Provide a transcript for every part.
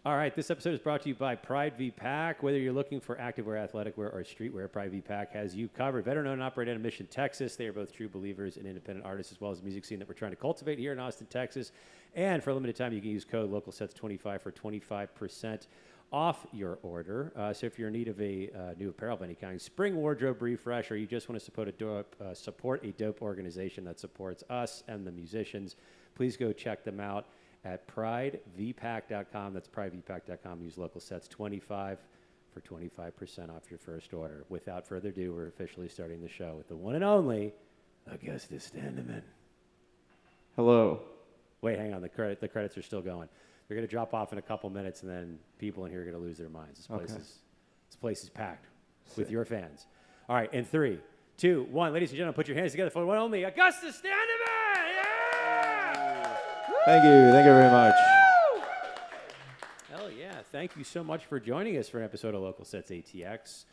All right, this episode is brought to you by Pride v Pack. Whether you're looking for activewear, athletic wear, or streetwear, Pride v Pack has you covered. Veteran owned and operated out of Mission, Texas. They are both true believers in independent artists as well as the music scene that we're trying to cultivate here in Austin, Texas. And for a limited time, you can use code LocalSets25 for 25% off your order. So if you're in need of a new apparel of any kind, spring wardrobe refresh, or you just want to support a dope organization that supports us and the musicians, please go check them out at pridevpack.com. That's pridevpack.com. Use LocalSets25 for 25% off your first order. Without further ado, we're officially starting the show with the one and only Augustus Standeven. Hello. Wait, hang on. The credits are still going. They're going to drop off in a couple minutes, and then people in here are going to lose their minds. This place is packed with your fans. All right, in 3, 2, 1. Ladies and gentlemen, put your hands together for the one and only Augustus Standeven! Yeah! Thank you. Thank you very much. Hell yeah. Thank you so much for joining us for an episode of Local Sets ATX.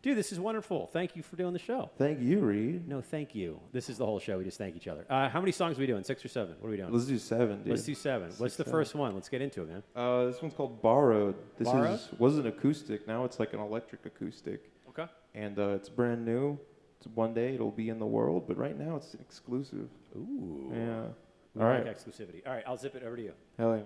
Dude, this is wonderful. Thank you for doing the show. Thank you, Reed. No, thank you. This is the whole show. We just thank each other. How many songs are we doing? 6 or 7? What are we doing? Let's do 7, dude. Let's do 7. What's the first one? Let's get into it, man. This one's called Borrowed. This Borrowed? wasn't acoustic. Now it's like an electric acoustic. Okay. And it's brand new. One day it'll be in the world, but right now it's exclusive. Ooh. Yeah. We All like right. exclusivity. All right, I'll zip it over to you. Hell yeah.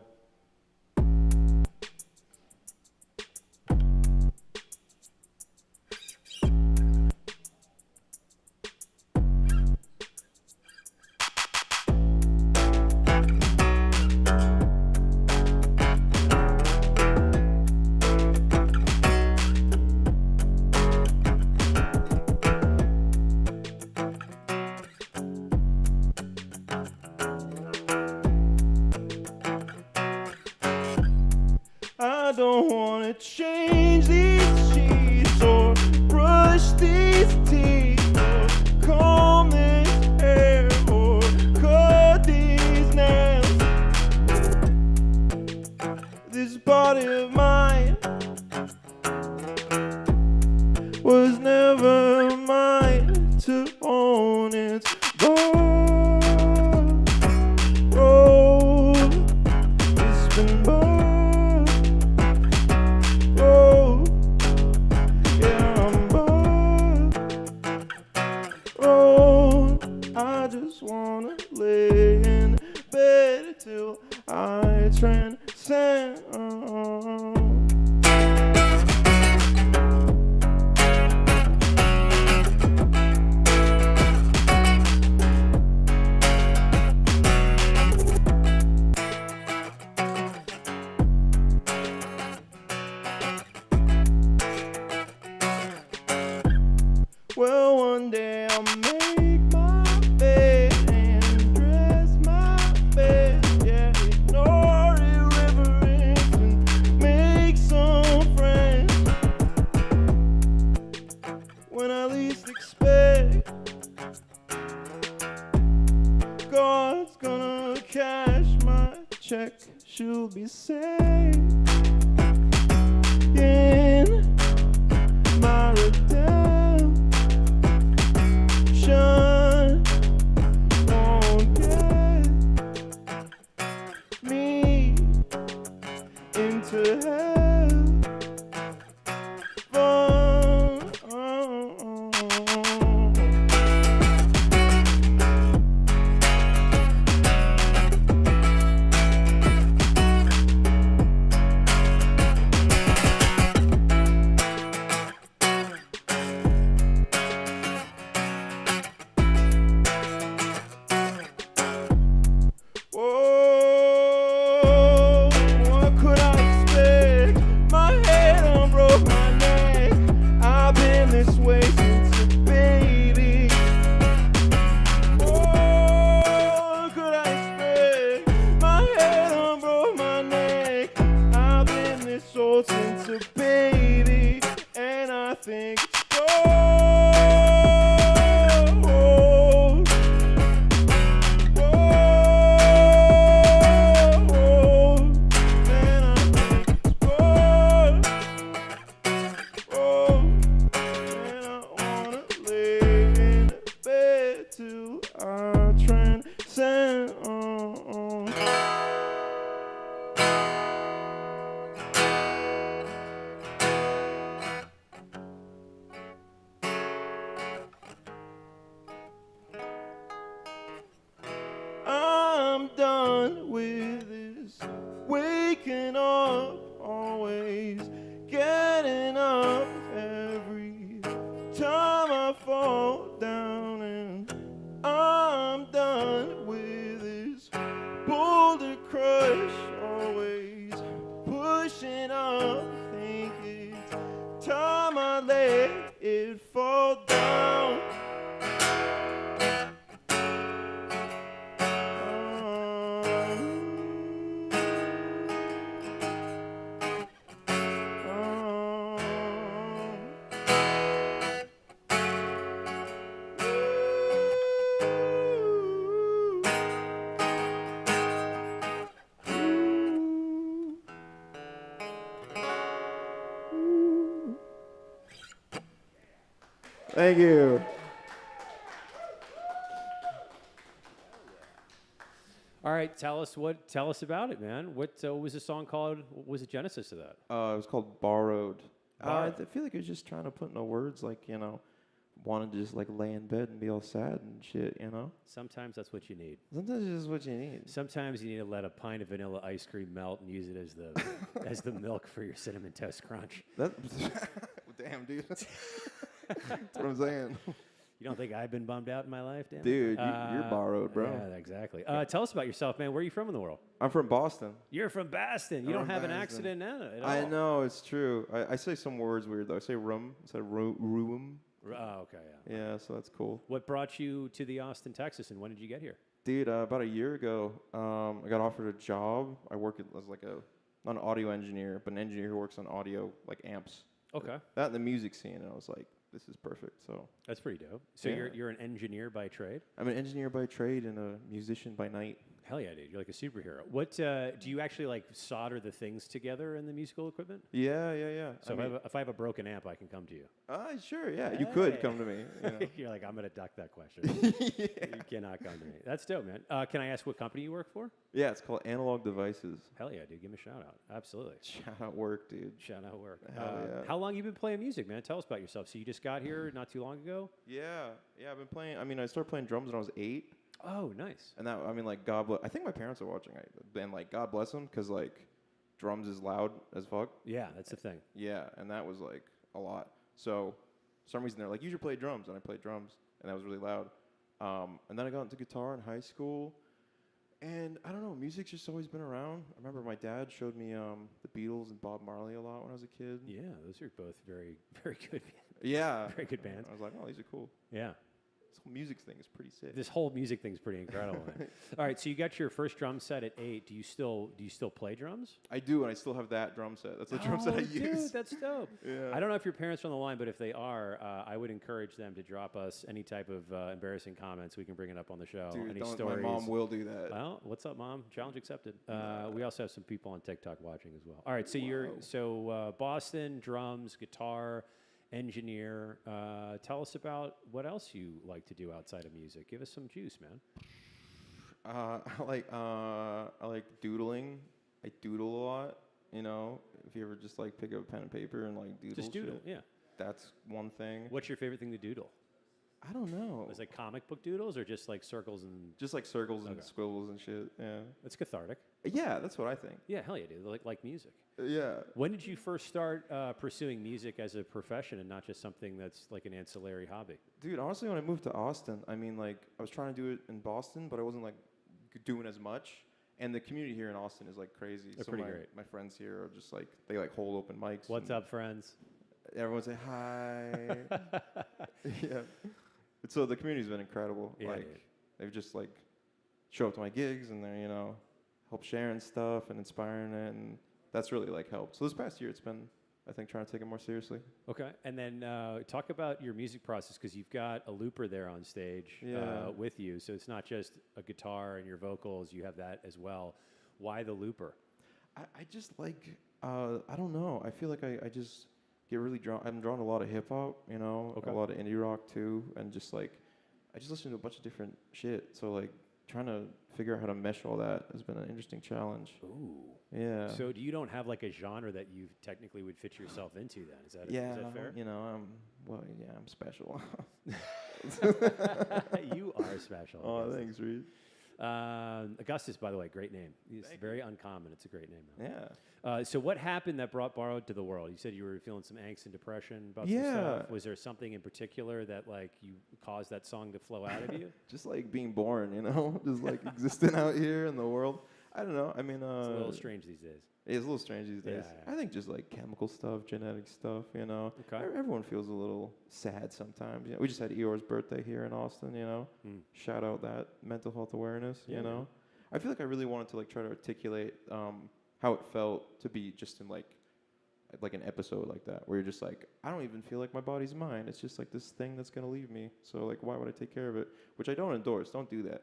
I don't wanna change these sheets or brush these teeth or comb this hair or cut these nails. This body of mine was never mine to own. It's borrowed. It's been borrowed. I just wanna lay in bed till I transcend. Well, one day I'll make my bed and dress my bed. Yeah, ignore irreverence and make some friends. When I least expect, God's gonna cash my check. She'll be safe in my redemption. Won't get me into hell. pushing up. Think it's time I let it fall down. Thank you. All right, tell us about it, man. What was the song called? What was the genesis of that? It was called Borrowed. I Borrowed. feel like it was just trying to put into words, like, you know, wanted to just like lay in bed and be all sad and shit, you know? Sometimes that's what you need. Sometimes it's just what you need. Sometimes you need to let a pint of vanilla ice cream melt and use it as the as the milk for your cinnamon toast crunch. That, damn, dude. That's what I'm saying. You don't think I've been bummed out in my life, Dan? Dude, you're borrowed, bro. Yeah, exactly. Tell us about yourself, man. Where are you from in the world? I'm from Boston. You're from Boston. You I'm don't from have an Boston. accent at all. I know, it's true. I say some words weird, though. I say room instead of room. Oh, okay, yeah. Yeah, so that's cool. What brought you to the Austin, Texas, and when did you get here? Dude, about a year ago, I got offered a job. I work as like not an audio engineer, but an engineer who works on audio, like amps. Okay. That and the music scene, and I was like, this is perfect. So That's pretty dope. So Yeah. you're an engineer by trade? I'm an engineer by trade and a musician by night. Hell yeah, dude. You're like a superhero. What do you actually like solder the things together in the musical equipment? Yeah. So if I have a broken amp, I can come to you. Sure, yeah. You could Hey. come to me. You know. You're like, I'm gonna duck that question. You cannot come to me. That's dope, man. Can I ask what company you work for? Yeah, it's called Analog Devices. Hell yeah, dude. Give me a shout out. Absolutely. Shout out work, dude. Shout out work. Hell yeah. How long you been playing music, man? Tell us about yourself. So you just got here not too long ago? Yeah. I've been playing. I mean, I started playing drums when I was 8. Oh, nice. And that, I mean, like, God bless. I think my parents are watching. And, like, God bless them, because, like, drums is loud as fuck. Yeah, that's the thing. Yeah, and that was, like, a lot. So, for some reason, they're like, you should play drums. And I played drums, and that was really loud. And then I got into guitar in high school. And I don't know, music's just always been around. I remember my dad showed me the Beatles and Bob Marley a lot when I was a kid. Yeah, those are both very, very good. Yeah. Very good bands. I was like, oh, these are cool. Yeah. This whole music thing is pretty sick. This whole music thing's pretty incredible, man. All right, so you got your first drum set at 8. Do you still play drums? I do, and I still have that drum set. That's the drum set I use. Dude, that's dope. Yeah. I don't know if your parents are on the line, but if they are, I would encourage them to drop us any type of embarrassing comments. We can bring it up on the show. Dude, any don't, stories. my mom will do that. Well, what's up, Mom? Challenge accepted. We also have some people on TikTok watching as well. All right, so Boston, drums, guitar, engineer. Tell us about what else you like to do outside of music. Give us some juice, man. I like doodling. I doodle a lot. You know, if you ever just like pick up a pen and paper and like doodle. Just doodle, shit, yeah. That's one thing. What's your favorite thing to doodle? I don't know. Is it comic book doodles or just like circles and? Just like circles and Okay. squiggles and shit. Yeah. It's cathartic. Yeah, that's what I think. Yeah, hell yeah, dude. Like music. Yeah. When did you first start pursuing music as a profession and not just something that's like an ancillary hobby? Dude, honestly, when I moved to Austin, I mean, like, I was trying to do it in Boston, but I wasn't, like, doing as much. And the community here in Austin is, like, crazy. They're pretty my, great. My friends here are just, like, they, like, hold open mics. What's and up, friends? Everyone say hi. Yeah. And so the community's been incredible. Yeah, like, dude. they've just, like, show up to my gigs and they're, you know, help sharing stuff and inspiring it. And that's really, like, helped. So this past year, it's been, I think, trying to take it more seriously. Okay, and then talk about your music process because you've got a looper there on stage Yeah. with you. So it's not just a guitar and your vocals; you have that as well. Why the looper? I just like, I don't know. I feel like I just get really drawn. I'm drawn to a lot of hip hop, you know, Okay. a lot of indie rock too, and just like, I just listen to a bunch of different shit. So like, trying to figure out how to mesh all that has been an interesting challenge. Ooh. Yeah. So you don't have like a genre that you technically would fit yourself into then? Is that yeah, is that fair? you know, I'm special. You are special. Oh, Augustus. thanks, Reed. Augustus, by the way, great name. It's very uncommon. It's a great name. Man. Yeah. So what happened that brought Borrowed to the world? You said you were feeling some angst and depression about some Yeah. stuff. Was there something in particular that like you caused that song to flow out of you? Just like being born, you know, just like existing out here in the world. I don't know. I mean, It's a little strange these days. It's a little strange these days. Yeah. I think just like chemical stuff, genetic stuff, you know. Okay. Everyone feels a little sad sometimes. You know, we just had Eeyore's birthday here in Austin, you know. Shout out that mental health awareness, Yeah, you know. man. I feel like I really wanted to like try to articulate how it felt to be just in like an episode like that, where you're just like, I don't even feel like my body's mine. It's just like this thing that's gonna leave me. So like, why would I take care of it? Which I don't endorse. Don't do that.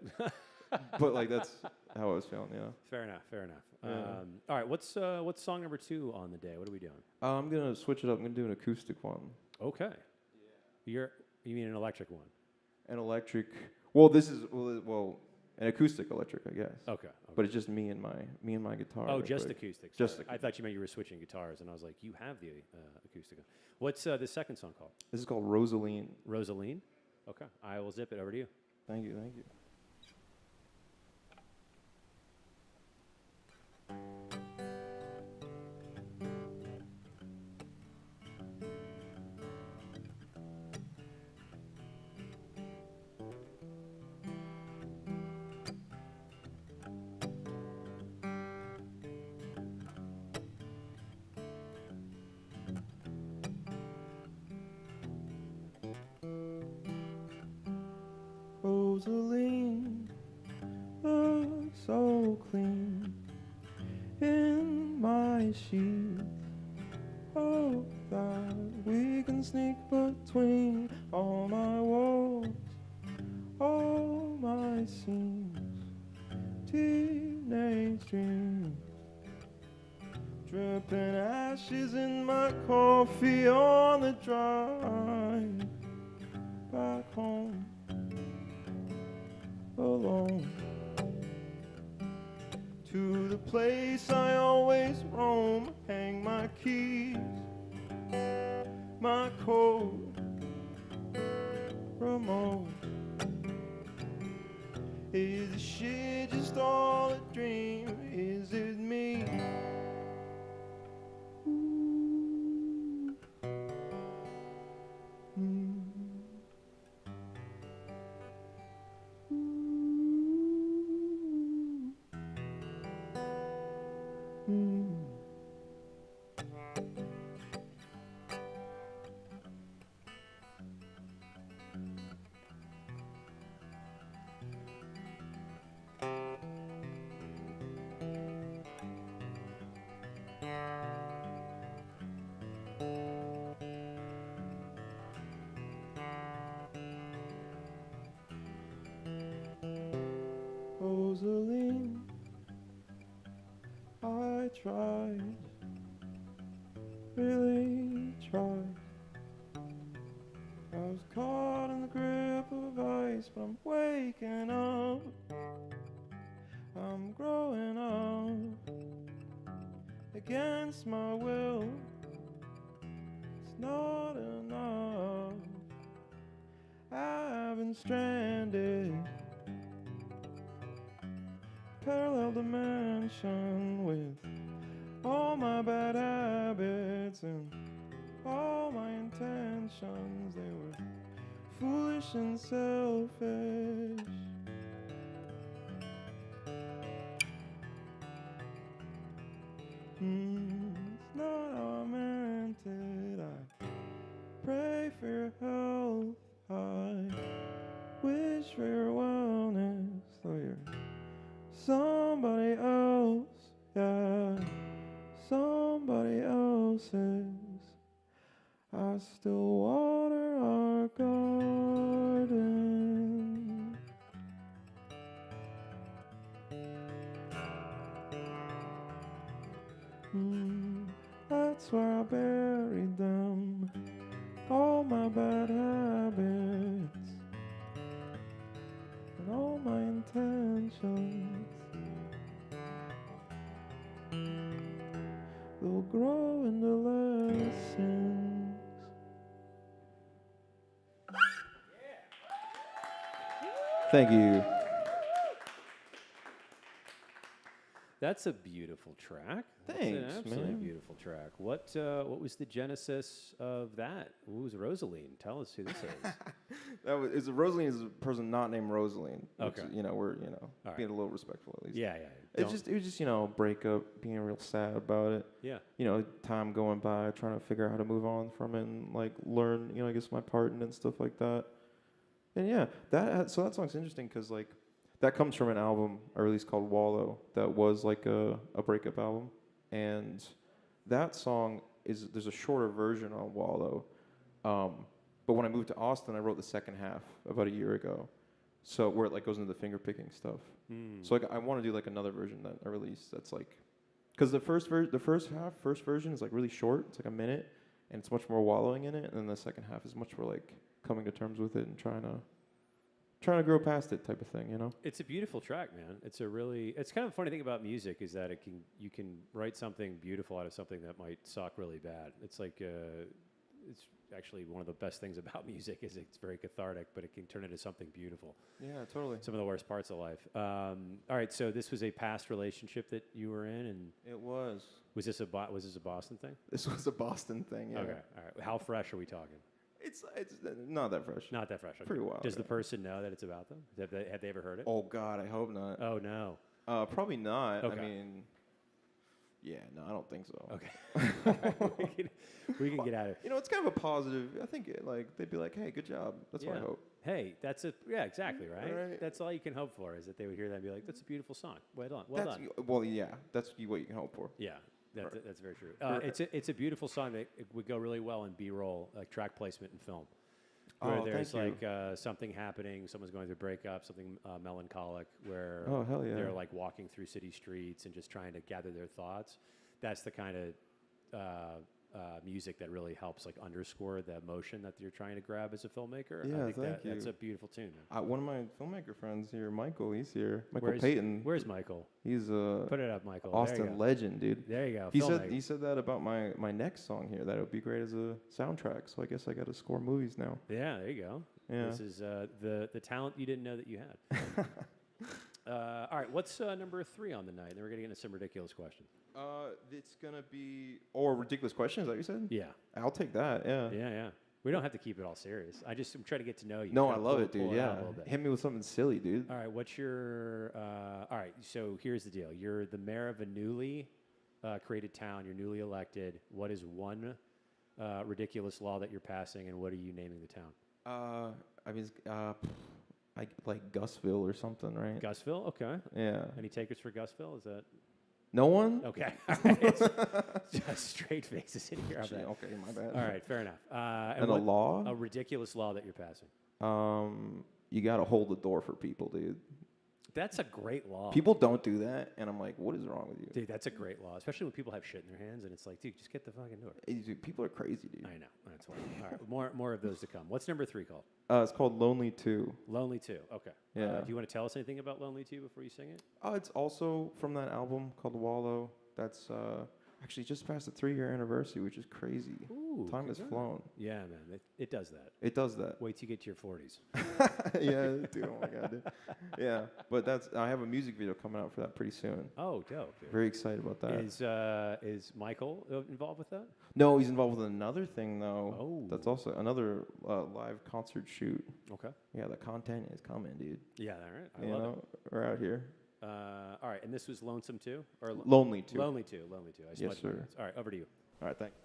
But like, that's how I was feeling. You know. Fair enough. Fair enough. Yeah. All right. What's song number 2 on the day? What are we doing? I'm gonna switch it up. I'm gonna do an acoustic one. Okay. You mean an electric one? An electric. Well, this is an acoustic electric, I guess. Okay. But it's just me and my guitar. Oh, real just quick. acoustic. Just Sorry. I thought you meant you were switching guitars, and I was like, you have the acoustic. What's the second song called? This is called Rosaline. Rosaline. Okay. I will zip it over to you. Thank you. Thank you. Rosaline looks so clean in my sheets. Oh, that we can sneak between all my walls, all my seams, teenage dreams, dripping ashes in my coffee on the drive back home. Alone to the place I always roam, hang my keys, my coat, remote. Is this shit just all a dream? Is it me? Ooh. Rosaline, I tried, really tried. I was caught in the grip of ice, but I'm waking up. I'm growing up against my will. It's not enough. I've been stranded, parallel dimension with all my bad habits and all my intentions. They were foolish and selfish. It's not how I meant it. I pray for your health. I wish for your wellness. Though you're somebody else, yeah, somebody else's. I still water our garden. That's where I buried them, all my bad habits and all my intentions. They'll grow into lessons. Thank you. That's a beautiful track. That's Thanks, an absolutely man. beautiful track. What was the genesis of that? Who was Rosaline? Tell us who this is. Rosaline is a person not named Rosaline. Which, Okay. we're All being a little respectful at least. Yeah, yeah. It was just breakup, being real sad about it. Yeah. Time going by, trying to figure out how to move on from it and like learn, I guess my part in it and stuff like that. And yeah, that song's interesting because like that comes from an album I released called Wallow that was like a breakup album, and that song there's a shorter version on Wallow, but when I moved to Austin, I wrote the second half about a year ago, so where it like goes into the finger picking stuff. So like I want to do like another version that I released that's like, because the first version is like really short, it's like a minute, and it's much more wallowing in it, and then the second half is much more like coming to terms with it and trying to grow past it type of thing, It's a beautiful track, man. It's kind of a funny thing about music is that you can write something beautiful out of something that might suck really bad. It's like it's actually one of the best things about music is it's very cathartic, but it can turn into something beautiful. Yeah, totally. Some of the worst parts of life. All right, so this was a past relationship that you were in, and It was. was this a Boston thing? This was a Boston thing, yeah. Okay, all right. How fresh are we talking? It's not that fresh. Not that fresh. Okay. Pretty wild, Does the yeah. person know that it's about them? Have they ever heard it? Oh God, I hope not. Oh no. Probably not. Okay. I mean, yeah, no, I don't think so. Okay. we can get out of it. It's kind of a positive. I think they'd be like, hey, good job. That's what I hope. Hey, exactly right. Right. That's all you can hope for is that they would hear that and be like, "That's a beautiful song. Well done. Well done." Well, yeah, that's what you can hope for. Yeah, that's very true. It's a beautiful song that it would go really well in B-roll, like track placement in film. Where there's thank you. something happening, someone's going through a breakup, something melancholic, where Oh, hell yeah. they're like walking through city streets and just trying to gather their thoughts. That's the kind of music that really helps like underscore the emotion that you're trying to grab as a filmmaker. Yeah, I think thank that's you. a beautiful tune, man. One of my filmmaker friends here, Michael, he's here. Michael Payton. Where's Michael? He's a Put it up, Michael. There you Austin go. legend, dude. There you go. He said that about my next song here, that it would be great as a soundtrack. So I guess I got to score movies now. Yeah, there you go. Yeah. This is the talent you didn't know that you had. All right, what's number 3 on the night? Then we're gonna get into some ridiculous questions. It's gonna be ridiculous question. Is that what you said? Yeah. I'll take that. Yeah. Yeah. We don't have to keep it all serious. I'm trying to get to know you. No, Try I to love pull- it, dude. pull Yeah. out a little bit. Hit me with something silly, dude. All right, what's your? All right, so here's the deal. You're the mayor of a newly created town. You're newly elected. What is one ridiculous law that you're passing, and what are you naming the town? I mean, like Gusville or something, right? Gusville. Okay. Yeah. Any takers for Gusville? Is that No one? okay? All right. Just straight faces in here. Gee, okay, my bad. All right, fair enough. And a what- law? A ridiculous law that you're passing. You gotta hold the door for people, dude. That's a great law. People don't do that, and I'm like, what is wrong with you? Dude, that's a great law, especially when people have shit in their hands, and it's like, dude, just get the fucking door. Hey, dude, people are crazy, dude. I know. That's why. All right, more of those to come. What's number 3 called? It's called Lonely 2. Lonely 2. Okay. Yeah. Do you want to tell us anything about Lonely 2 before you sing it? It's also from that album called Wallow. That's actually just past the 3-year anniversary, which is crazy. Ooh, Time has flown. Yeah, man. It does that. It does that. Wait till you get to your 40s. Yeah, dude. Oh my god, dude. Yeah, but I have a music video coming out for that pretty soon. Oh, dope. Dude. Very excited about that. Is Michael involved with that? No, he's involved with another thing though. Oh. That's also another live concert shoot. Okay. Yeah, the content is coming, dude. Yeah, all right. I love it. We're out here. All right, and this was Lonesome 2? Or Lonely 2. Lonely 2. I Yes, smudged my sir. words. All right, over to you. All right, thanks.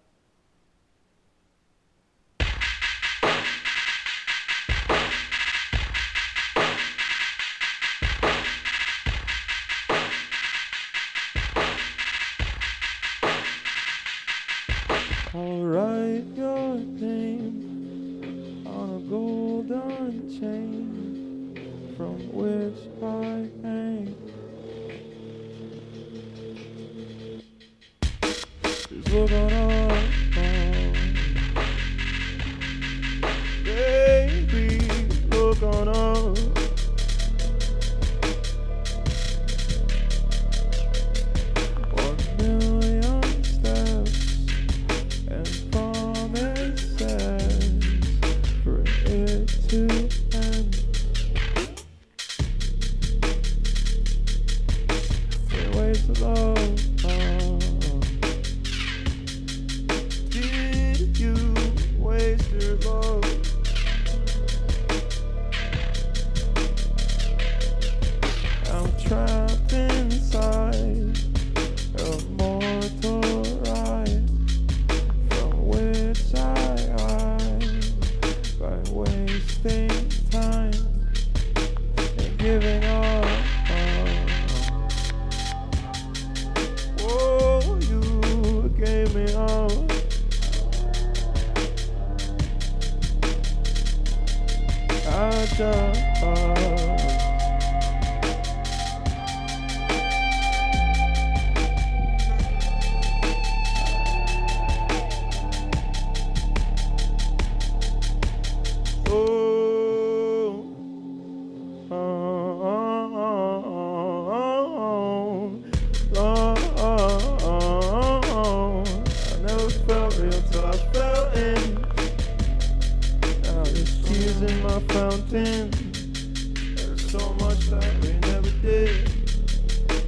I'll write your name on a golden chain from which I hang. Just look on our phone. Baby, look on us. 1,000,000 steps and promises for it to end. It wastes a lot I never felt real till I fell in. Now there's tears in my fountain. There's so much that we never did.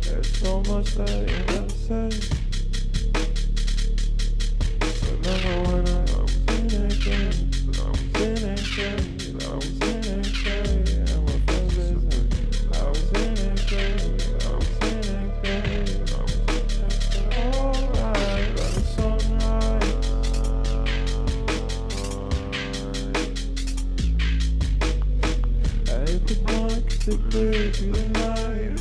There's so much that we never said. Remember when I was in again? I was in again. I was in again. And my friends listen. I was in again. I was in again. I was in again. Alright, but it's so nice. I hit the blunt 'cause it clears through the night.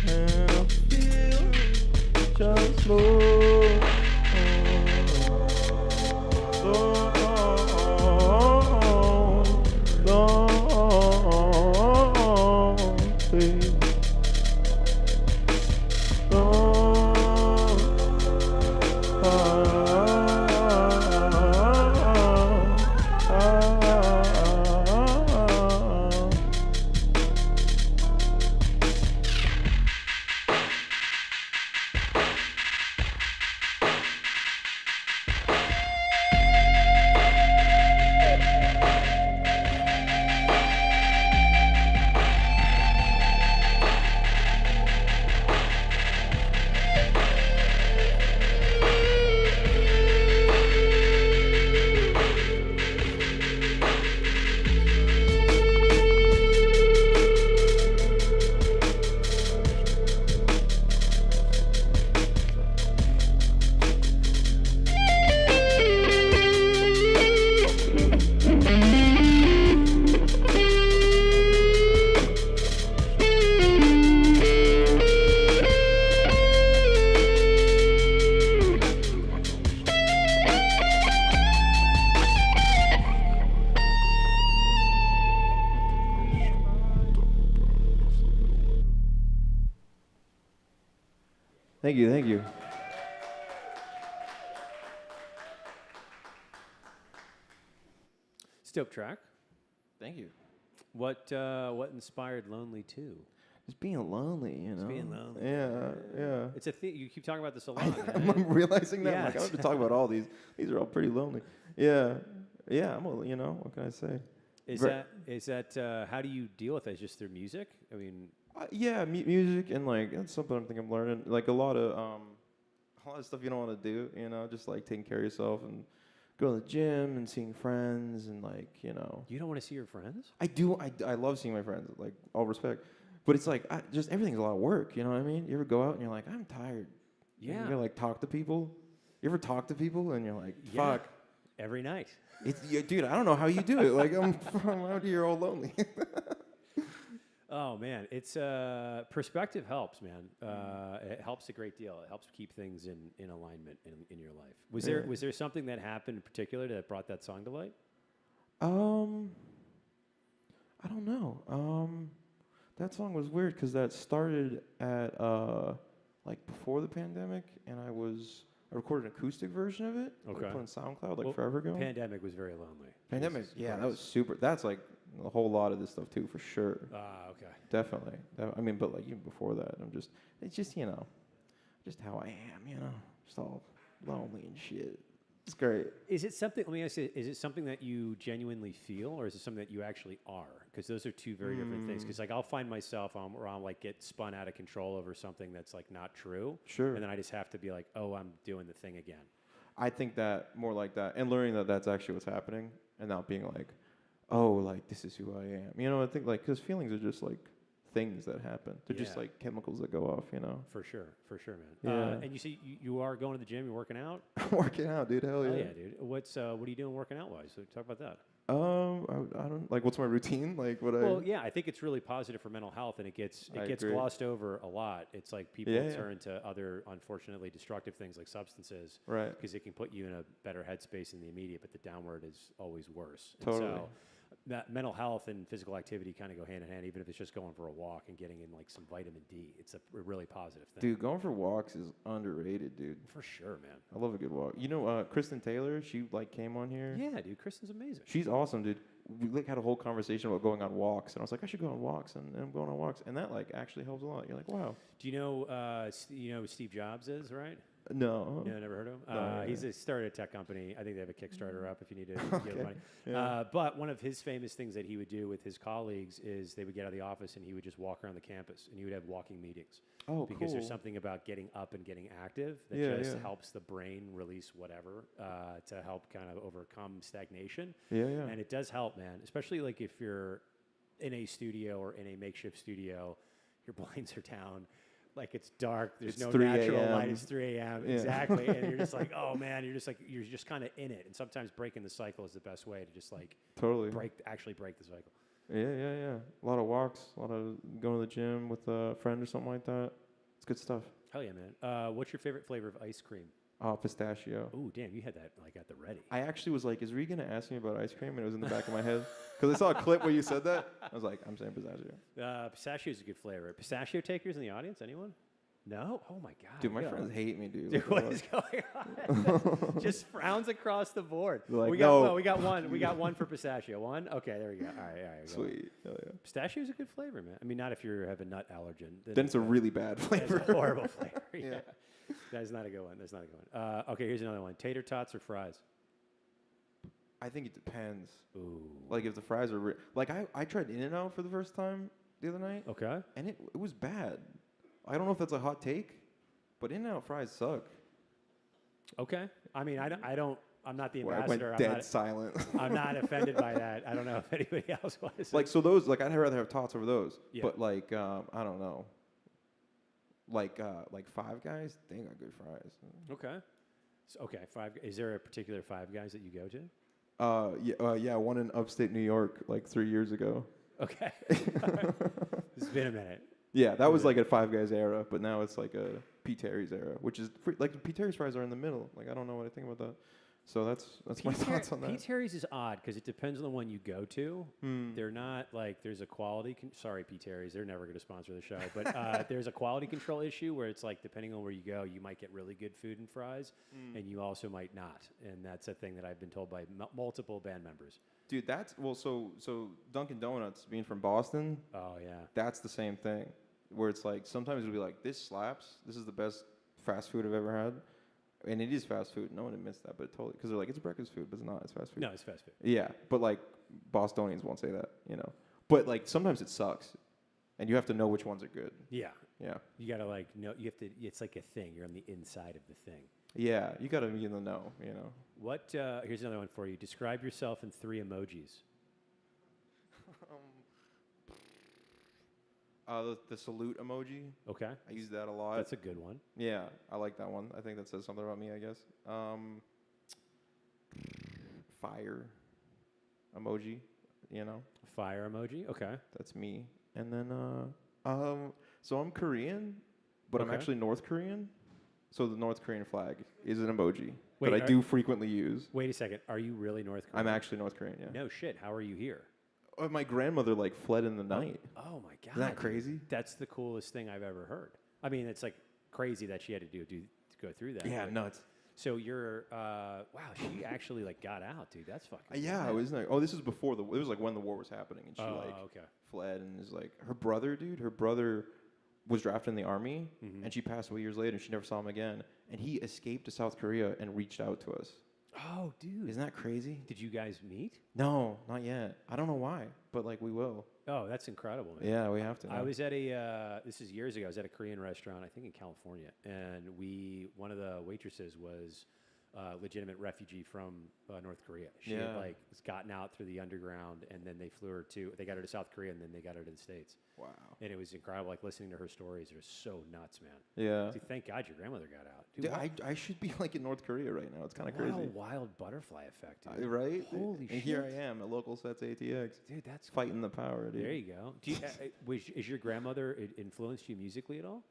And I feel just slow. Thank you, thank you. Dope track. Thank you. What inspired Lonely 2? Just being lonely, you know. Just being lonely. Yeah, yeah. It's a thing. You keep talking about this a lot. man. I'm realizing that. Yeah. I'm like, I don't have to talk about all these. These are all pretty lonely. Yeah, yeah. You know, what can I say? Is that how do you deal with it? Just through music? I mean, yeah, music and like that's something I think I'm learning. Like a lot of stuff you don't want to do. You know, just like taking care of yourself and going to the gym and seeing friends and like you know. you don't want to see your friends? I do. I love seeing my friends. Like all respect, but it's like just everything's a lot of work. You know what I mean? You ever go out and you're like, I'm tired. Yeah. And you gotta like talk to people. You ever talk to people and you're like, Yeah. fuck. Every night. Dude, I don't know how you do it. Like I'm out here all lonely. Oh man, it's perspective helps, man. It helps a great deal. It helps keep things in alignment in your life. Was there something that happened in particular that brought that song to light? I don't know. That song was weird because that started at like before the pandemic, and I recorded an acoustic version of it. Okay. Like, put on SoundCloud like forever ago. Pandemic was very lonely. Pandemic, Jesus yeah, Christ. that was super. That's like a whole lot of this stuff too, for sure. Ah, okay. Definitely. I mean, but like even before that, it's just, you know, just how I am, you know, just all lonely and shit. It's great. Is it something? Let me ask you: is it something that you genuinely feel, or is it something that you actually are? Because those are two very different things. Because like I'll find myself where I'm like get spun out of control over something that's like not true. Sure. And then I just have to be like, oh, I'm doing the thing again. I think that more like that, and learning that that's actually what's happening, and not being like, oh, like this is who I am. You know, I think like because feelings are just like things that happen. They're just Yeah. like chemicals that go off. You know. For sure, man. Yeah. And you see, you are going to the gym. You're working out. Working out, dude. Hell yeah. Oh yeah, dude. What are you doing working out wise? So talk about that. I don't like. What's my routine? Like what Well, yeah, I think it's really positive for mental health, and it gets agree. glossed over a lot. It's like people Yeah, yeah. turn to other, unfortunately, destructive things like substances, Right. Because it can put you in a better headspace in the immediate, but the downward is always worse. And Totally. so, that mental health and physical activity kind of go hand in hand, even if it's just going for a walk and getting in like some vitamin D. It's a really positive thing. Dude, going for walks is underrated, dude. For sure, man. I love a good walk. You know, Kristen Taylor, she like came on here. Yeah, dude, Kristen's amazing. She's awesome, dude. We like had a whole conversation about going on walks, and I was like, I should go on walks, and I'm going on walks, and that like actually helps a lot. You're like, wow. Do you know who Steve Jobs is, right? No. No, never heard of him. No, He's started a tech company. I think they have a Kickstarter up if you need to give money. Yeah. But one of his famous things that he would do with his colleagues is they would get out of the office and he would just walk around the campus and he would have walking meetings. Oh, because there's cool. something about getting up and getting active that just helps the brain release whatever to help kind of overcome stagnation. Yeah, yeah. And it does help, man. Especially like if you're in a studio or in a makeshift studio, your blinds are down. Like it's dark. There's It's no 3 natural a.m. light. It's 3 a.m. Yeah. Exactly, and you're just like, oh man, you're just kind of in it. And sometimes breaking the cycle is the best way to just like Totally. actually break the cycle. Yeah. A lot of walks, a lot of going to the gym with a friend or something like that. It's good stuff. Hell yeah, man. What's your favorite flavor of ice cream? Pistachio. Ooh, damn, you had that like at the ready. I actually was like, is Ree going to ask me about ice cream? And it was in the back of my head. Because I saw a clip where you said that. I was like, I'm saying pistachio. Pistachio is a good flavor. Pistachio takers in the audience? Anyone? No? Oh my god. Dude, my friends hate me, dude. Dude, what is going on? Just frowns across the board. They're like, we no. got one. We got one for pistachio. One? Okay, there we go. All right. We got one. Sweet. Hell yeah. Pistachio is a good flavor, man. I mean, not if you have a nut allergen. Then it's a really bad flavor. That's a horrible flavor. Yeah. Yeah. That's not a good one. Okay, here's another one. Tater tots or fries? I think it depends. Ooh. Like if the fries are like I tried In-N-Out for the first time the other night. Okay. And it was bad. I don't know if that's a hot take, but In-N-Out fries suck. Okay. I mean, I'm not the Well, I ambassador. went dead silent. I'm not offended by that. I don't know if anybody else was. Like so those like I'd rather have tots over those. Yeah. But like I don't know. Like Five Guys, they got good fries. Okay. So, okay. Is there a particular Five Guys that you go to? Yeah, one in upstate New York like 3 years ago. Okay. It's been a minute. Yeah, that was like a Five Guys era, but now it's like a P. Terry's era, which is like P. Terry's fries are in the middle. Like I don't know what I think about that. So that's my thoughts on that. P. Terry's is odd because it depends on the one you go to. They're not like there's a quality. Sorry, P. Terry's, they're never going to sponsor the show. But there's a quality control issue where it's like depending on where you go, you might get really good food and fries, and you also might not. And that's a thing that I've been told by multiple band members. Dude, that's so Dunkin' Donuts being from Boston. Oh yeah, That's the same thing, where it's like sometimes it'll be like this slaps. This is the best fast food I've ever had. And it is fast food. No one admits that, but it totally because they're like it's breakfast food, but it's not. It's fast food. no, it's fast food. Yeah, but like Bostonians won't say that, you know. But like sometimes it sucks, and you have to know which ones are good. Yeah, Yeah. you gotta like know. You have to. It's like a thing. You're on the inside of the thing. Yeah, you gotta be in the know, you know. What? Here's another one for you. Describe yourself in 3 emojis. The salute emoji. Okay, I use that a lot. that's a good one. Yeah, I like that one. I think that says something about me, I guess. Fire emoji, you know. Fire emoji. Okay. That's me. And then so I'm Korean, but I'm Okay. actually North Korean. So the North Korean flag is an emoji Wait, that I do frequently use. Wait a second. Are you really North Korean? I'm actually North Korean, yeah. No shit. How are you here? My grandmother like fled in the night. Oh my god. Isn't that dude. crazy? That's the coolest thing I've ever heard. I mean, it's like crazy that she had to go through that. Yeah, but- nuts. So you're wow. She actually like got out, dude. That's fucking. Yeah, wild. it was like, this is before it was like when the war was happening, and she Okay. fled, and is like her brother was drafted in the army, and she passed away years later, and she never saw him again, and he escaped to South Korea and reached out to us. Oh, dude. Isn't that crazy? Did you guys meet? No, not yet. I don't know why, but like we will. Oh, that's incredible, man. Yeah, we have to. I was at this is years ago. I was at a Korean restaurant, I think in California, and one of the waitresses was a legitimate refugee from North Korea. She had Yeah. like gotten out through the underground, and then they they got her to South Korea, and then they got her to the States. Wow. And it was incredible, like listening to her stories. It was so nuts, man. Yeah. Dude, thank God your grandmother got out. Dude, Dude, I should be like in North Korea right now. It's kind of what crazy. a wild butterfly effect, dude. Right? Holy and shit. here I am at local sets ATX. Dude, that's Fighting the power, dude. There you go. Do you, is your grandmother influenced you musically at all?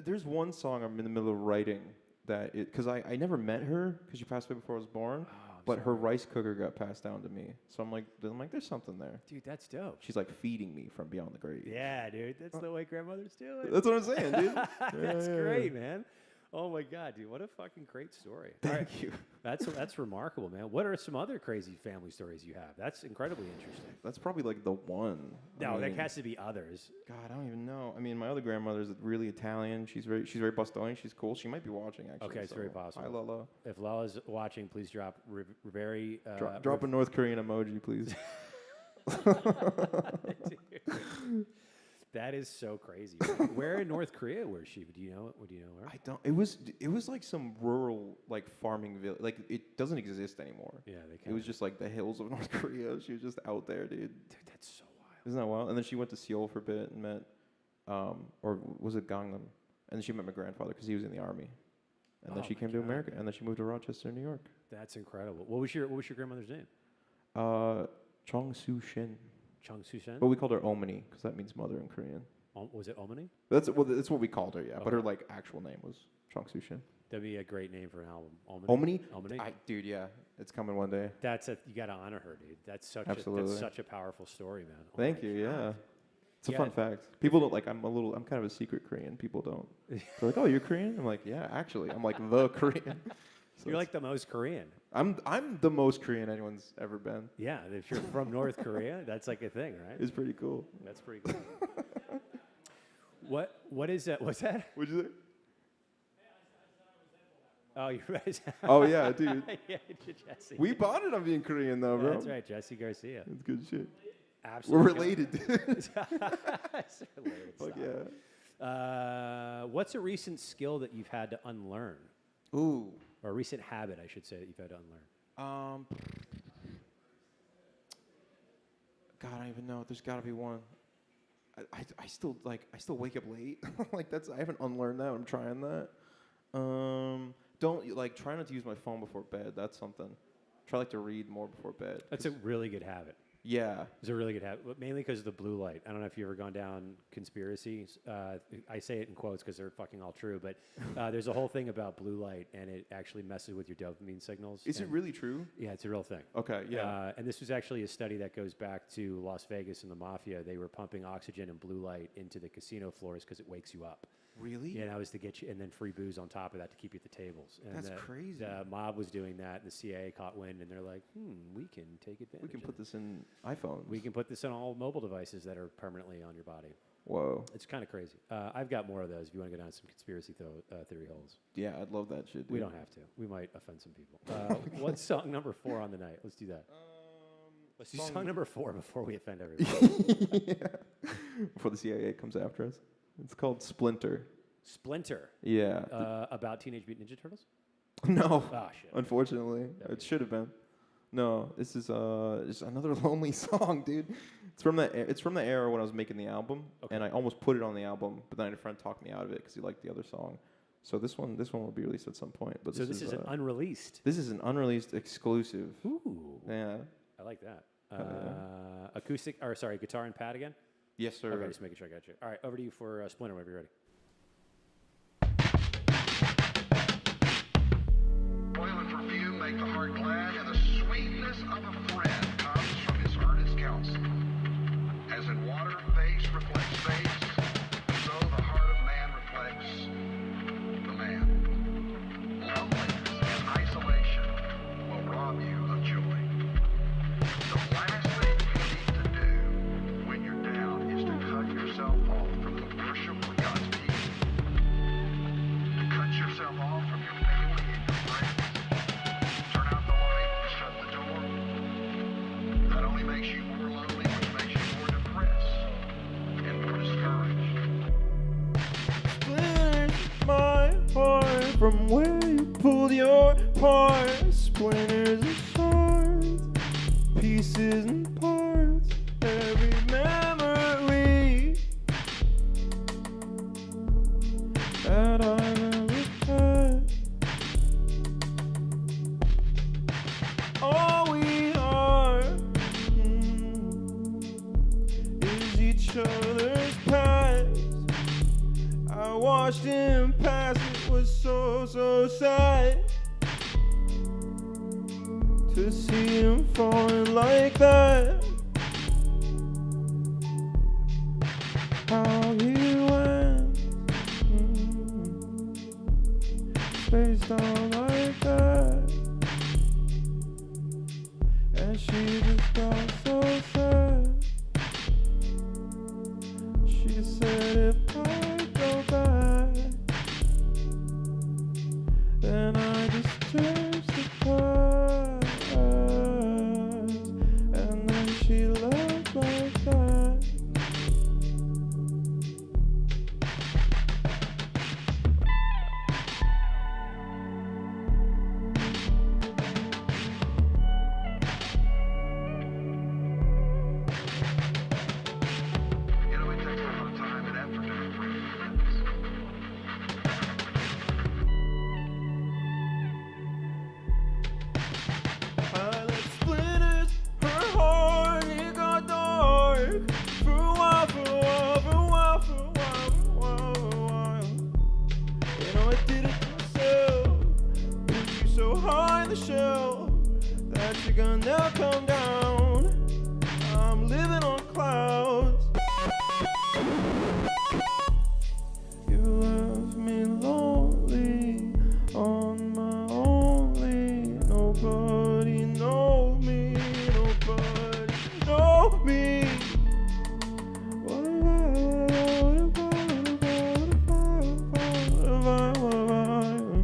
There's one song I'm in the middle of writing, that because I never met her because she passed away before I was born. Oh, But her rice cooker got passed down to me. So I'm like, there's something there. Dude, that's dope. She's like feeding me from beyond the grave. Yeah, dude. That's the way grandmothers do it. That's what I'm saying, dude. That's great, man. Oh my God, dude. What a fucking great story. Thank you. That's remarkable, man. What are some other crazy family stories you have? That's incredibly interesting. That's probably like the one. No, I there mean, has to be others. God, I don't even know. I mean, my other grandmother's really Italian. She's very Bostonian. She's cool. She might be watching actually. Okay, it's very possible. Hi, Lala. If Lala's watching, please drop very Drop a North Korean emoji, please. Dude, that is so crazy. Man. Where in North Korea was she? Do you know? Do you know where? I don't. It was like some rural like farming village. Like it doesn't exist anymore. Yeah, It was just like the hills of North Korea. She was just out there, dude. Dude, that's so wild. Isn't that wild? And then she went to Seoul for a bit and met, or was it Gangnam? And then she met my grandfather because he was in the army. And then Oh she my came to God. America. And then she moved to Rochester, New York. That's incredible. What was your grandmother's name? Chong Su Shin. Chung Su Shen? But we called her Omani because that means mother in Korean. Was it Omani? That's what we called her, yeah. But Okay. her like actual name was Chong Su Shin. That'd be a great name for an album. Omani? Omani. Dude, yeah. It's coming one day. You gotta honor her, dude. That's Absolutely. such a powerful story, man. Oh Thank my you, God. yeah. It's a Yeah. fun fact. People don't like, I'm kind of a secret Korean. People don't. They're like, oh, you're Korean? I'm like, yeah, actually. I'm like the Korean. So You're like the most Korean. I'm the most Korean anyone's ever been. Yeah, if you're from North Korea, that's like a thing, right? It's pretty cool. That's pretty cool. What is that? What's that? What'd you say? Oh, you're right. Oh, yeah, dude. Yeah, Jesse. We bonded on being Korean, though, bro. That's right, Jesse Garcia. It's good shit. Absolutely. We're related. It's related. Fuck Stop. yeah. What's a recent skill that you've had to unlearn, Ooh. or a recent habit, I should say, that you've had to unlearn? God, I don't even know. There's got to be one. I still wake up late. Like I haven't unlearned that. I'm trying that. Try not to use my phone before bed. That's something. Try to read more before bed. That's a really good habit. Yeah. It's a really good habit, but mainly because of the blue light. I don't know if you've ever gone down conspiracies. I say it in quotes because they're fucking all true, but there's a whole thing about blue light, and it actually messes with your dopamine signals. Is it really true? Yeah, it's a real thing. Okay. Yeah. And this was actually a study that goes back to Las Vegas and the mafia. They were pumping oxygen and blue light into the casino floors because it wakes you up. Really? Yeah, that was to get you, and then free booze on top of that to keep you at the tables. And That's crazy. The mob was doing that, and the CIA caught wind, and they're like, we can take advantage. We can of put it. this in iPhones. We can put this on all mobile devices that are permanently on your body. Whoa. It's kind of crazy. I've got more of those if you want to go down some conspiracy theory holes. Yeah, I'd love that shit. Dude. We don't have to. We might offend some people. What's song number 4 on the night? Let's do that. Let's do song number 4 before we offend everybody. Yeah. Before the CIA comes after us. It's called Splinter. Splinter. Yeah. About Teenage Mutant Ninja Turtles? No. Oh, shit. Unfortunately. It should have been. No, this is just another lonely song, dude. It's from the era when I was making the album, and I almost put it on the album, but then I had a friend talk me out of it because he liked the other song. So this one will be released at some point. But So this is an unreleased. This is an unreleased exclusive. Ooh. Yeah. I like that. Guitar and pad again? Yes, sir. Okay, just making sure I got you. All right, over to you for Splinter whenever you're ready. Oil and perfume make the heart glad, and the sweetness of a friend comes from his earnest counsel. As in water, face reflects face, so the heart of man reflects the man. Loneliness and isolation will rob you of joy. The last thing you need to do when you're down is to cut yourself off from the worship of God's people. To cut yourself off from your family and your friends. Turn out the light and shut the door. That only makes you more lonely, which makes you more depressed and more discouraged. Splinters my heart from where you pulled your part. Splinters and shards, pieces and parts. Every memory that I've ever had. All we are is each other's past. I watched him pass it was so sad to see him falling like that. How he went, face down like that, and she just got so sad. She said if I go back, then I just change the past, and then she left like that. You know, it takes a lot of time and effort to bring friends. Pilot splinters, her heart, it got dark. For a while, for a while, for a while, for a while, for a while, for a while. You know, I did it to myself. Put you so high in the shelf that you're gonna never come down. I'm living on clouds. You left me lonely on my only. Nobody know me, nobody know me. What have I done?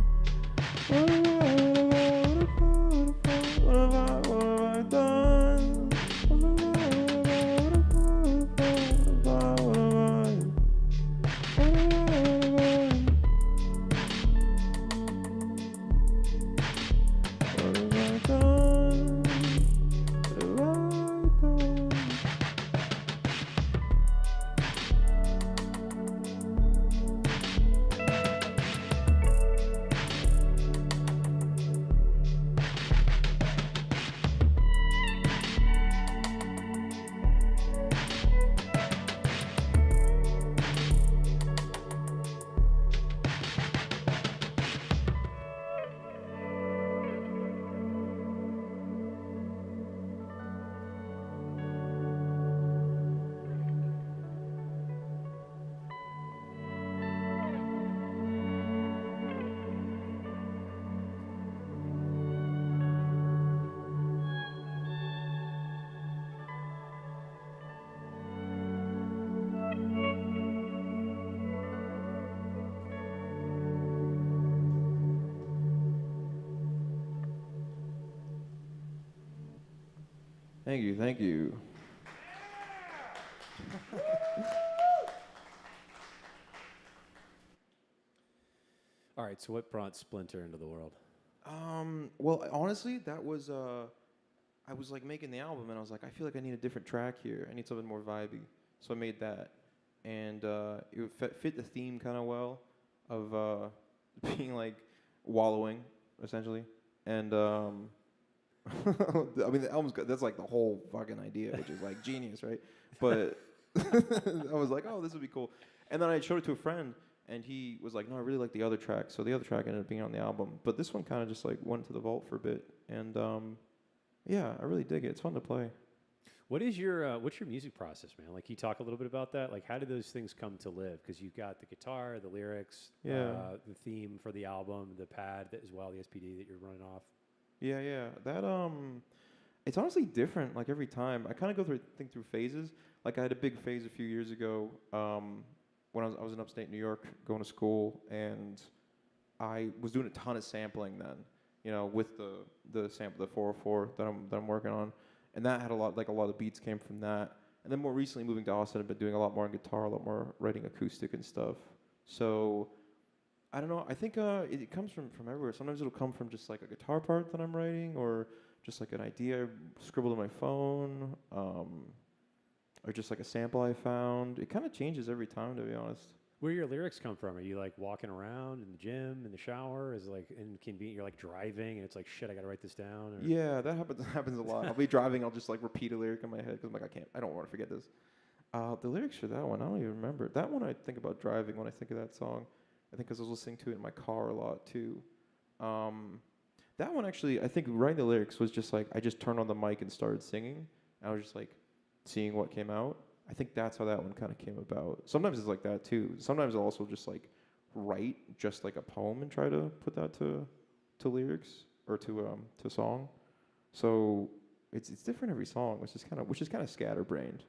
Thank you, thank you. All right, so what brought Splinter into the world? Well, honestly, that was I was like making the album, and I was like, I feel like I need a different track here. I need something more vibey, so I made that, and it would fit the theme kind of well of being like wallowing, essentially, and I mean, the album's that's like the whole fucking idea, which is like genius, right? But I was like, oh, this would be cool, and then I showed it to a friend. And he was like, no, I really like the other track. So the other track ended up being on the album. But this one kind of just like went to the vault for a bit. And yeah, I really dig it. It's fun to play. What is your what's your music process, man? Like, can you talk a little bit about that? Like, how do those things come to live? Because you've got the guitar, the lyrics, Yeah. the theme for the album, the pad as well, the SPD that you're running off. Yeah. That it's honestly different. Like every time, I kind of think through phases. Like I had a big phase a few years ago. When I was in upstate New York going to school, and I was doing a ton of sampling then, you know, with the sample, the 404 that I'm working on, and that had a lot of beats came from that. And then more recently moving to Austin, I've been doing a lot more on guitar, a lot more writing acoustic and stuff. So I don't know. I think it comes from everywhere. Sometimes it'll come from just like a guitar part that I'm writing, or just like an idea I scribbled on my phone. Or just like a sample I found. It kind of changes every time, to be honest. Where your lyrics come from? Are you like walking around in the gym, in the shower? Is it like inconvenient? You're like driving, and it's like, shit, I gotta write this down. Or? Yeah, that happens a lot. I'll be driving, I'll just like repeat a lyric in my head because I'm like, I don't want to forget this. The lyrics for that one, I don't even remember. That one I think about driving when I think of that song. I think because I was listening to it in my car a lot too. That one actually, I think writing the lyrics was just like I just turned on the mic and started singing. I was just like seeing what came out. I think that's how that one kind of came about. Sometimes it's like that too. Sometimes I'll also just like write just like a poem and try to put that to lyrics or to song. So it's different every song, which is kind of scatterbrained.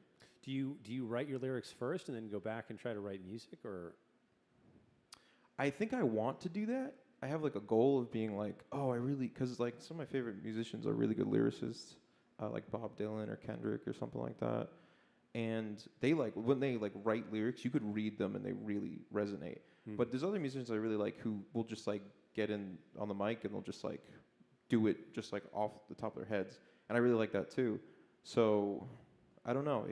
Do you write your lyrics first and then go back and try to write music, or? I think I want to do that. I have like a goal of being like, oh, because like some of my favorite musicians are really good lyricists, like Bob Dylan or Kendrick or something like that. And they like, when they like write lyrics, you could read them and they really resonate. But there's other musicians I really like who will just like get in on the mic and they'll just like do it just like off the top of their heads. And I really like that too. So I don't know.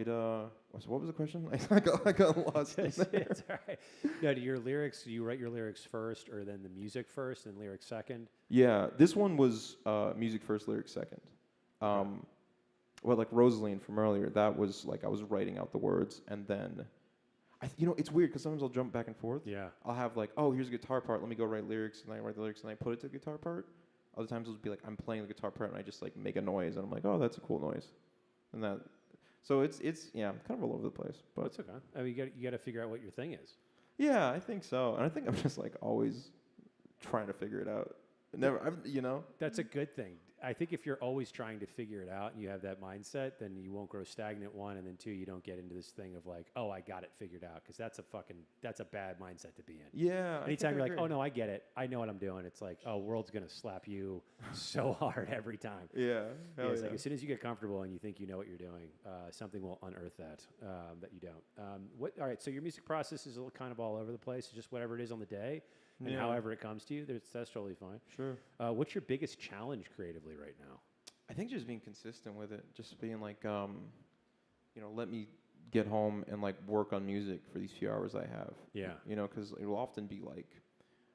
So what was the question? I got lost in there. It's all right. Now, do you write your lyrics first or then the music first and lyrics second? Yeah, this one was music first, lyrics second. Well, like Rosaline from earlier, that was like I was writing out the words and then, it's weird because sometimes I'll jump back and forth. Yeah. I'll have like, oh, here's a guitar part. Let me go write lyrics, and I write the lyrics and I put it to the guitar part. Other times it'll be like I'm playing the guitar part and I just like make a noise and I'm like, oh, that's a cool noise, and that. So it's kind of all over the place, but that's okay. I mean, you got to figure out what your thing is. Yeah, I think so, and I think I'm just like always trying to figure it out. That's a good thing. I think if you're always trying to figure it out and you have that mindset, then you won't grow stagnant, one, and then two, you don't get into this thing of like, oh, I got it figured out, because that's a bad mindset to be in. Yeah. Anytime you're like, oh no, I get it, I know what I'm doing, it's like, oh, world's gonna slap you so hard every time. Yeah. It's like as soon as you get comfortable and you think you know what you're doing, something will unearth that you don't. All right, so your music process is kind of all over the place. It's just whatever it is on the day. And however it comes to you, that's totally fine. Sure. What's your biggest challenge creatively right now? I think just being consistent with it, just being like, let me get home and like work on music for these few hours I have. Yeah. Because it will often be like,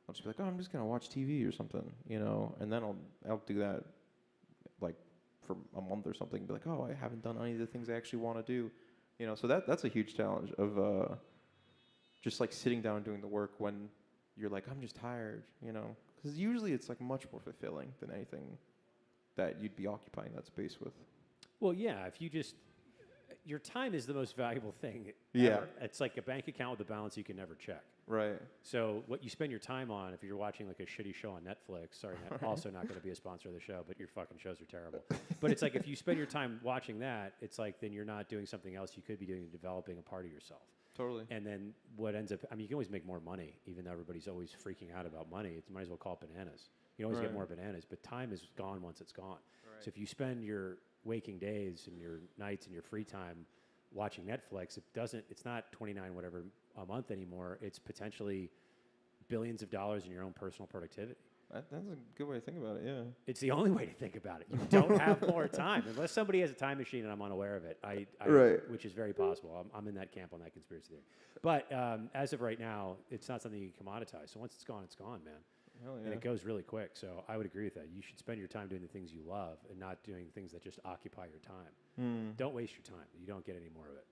I'll just be like, oh, I'm just gonna watch TV or something, and then I'll do that like for a month or something. And be like, oh, I haven't done any of the things I actually want to do, So that's a huge challenge of just like sitting down and doing the work when you're like, I'm just tired, because usually it's like much more fulfilling than anything that you'd be occupying that space with. Well, yeah, your time is the most valuable thing. Yeah. Ever. It's like a bank account with a balance you can never check. Right. So what you spend your time on, if you're watching like a shitty show on Netflix, sorry, also not going to be a sponsor of the show, but your fucking shows are terrible. But it's like if you spend your time watching that, it's like then you're not doing something else you could be doing, developing a part of yourself. Totally. And then what ends up, you can always make more money, even though everybody's always freaking out about money. You might as well call it bananas. You always get more bananas, but time is gone once it's gone. Right. So if you spend your waking days and your nights and your free time watching Netflix, it's not 29 whatever a month anymore. It's potentially billions of dollars in your own personal productivity. That's a good way to think about it, yeah. It's the only way to think about it. You don't have more time. Unless somebody has a time machine and I'm unaware of it, which is very possible. I'm in that camp on that conspiracy theory. But as of right now, it's not something you can commoditize. So once it's gone, man. Hell yeah. And it goes really quick. So I would agree with that. You should spend your time doing the things you love and not doing things that just occupy your time. Don't waste your time. You don't get any more of it.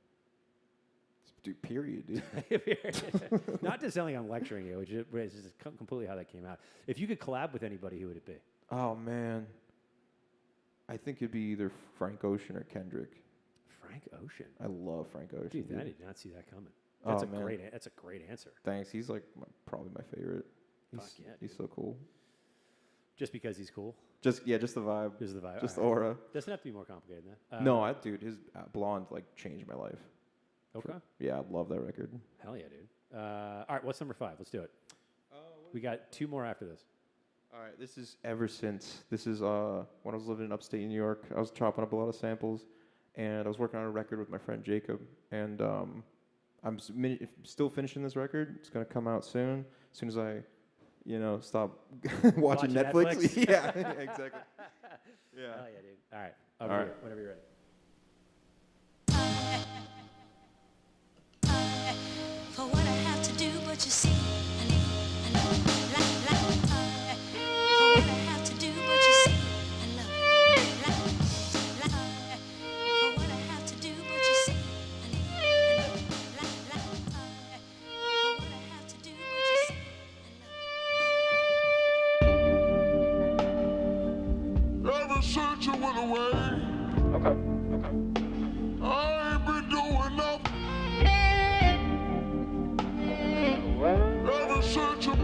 Dude, period, dude. Not to sound like I'm lecturing you, which is just completely how that came out. If you could collab with anybody, who would it be? Oh, man. I think it'd be either Frank Ocean or Kendrick. Frank Ocean? I love Frank Ocean. Dude, I did not see that coming. That's a great answer. Thanks. He's like probably my favorite. He's so cool. Just because he's cool? Just the vibe. Just the vibe. Just the aura. Doesn't have to be more complicated than that. No, dude, his Blonde like changed my life. Okay. Yeah, I love that record. Hell yeah, dude. All right, what's number 5? Let's do it. We got 2 more after this. All right, this is Ever Since. This is when I was living in upstate New York. I was chopping up a lot of samples, and I was working on a record with my friend Jacob. And I'm still finishing this record. It's going to come out soon. As soon as I, stop watching Netflix. Yeah, exactly. Yeah. Hell yeah, dude. All right. All right. Whenever you're ready. For what I have to do, but you see, I know, for what I have to do, but you see, I love, for what I have to do, but you see, I know, for what I have to do, but you see, searching went away. Okay. I ain't been doing nothing. Ever searching.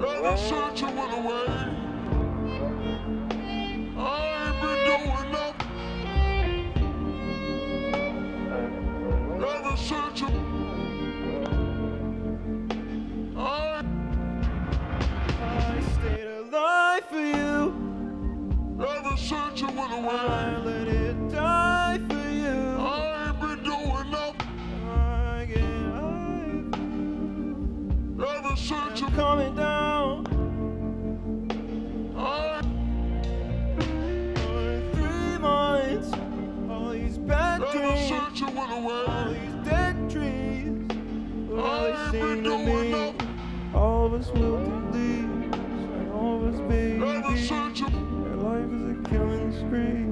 Ever searching went away. I ain't been doing nothing. Ever searching. I stayed alive for you. Ever searching went away. I let it die for you. I ain't been doing nothing. I get high. Ever searching. Coming down. I 3 months. All these bad dreams. All these dead trees. All they seem to me. All of us wilted leaves. And all of us babies. And life is a killing spree.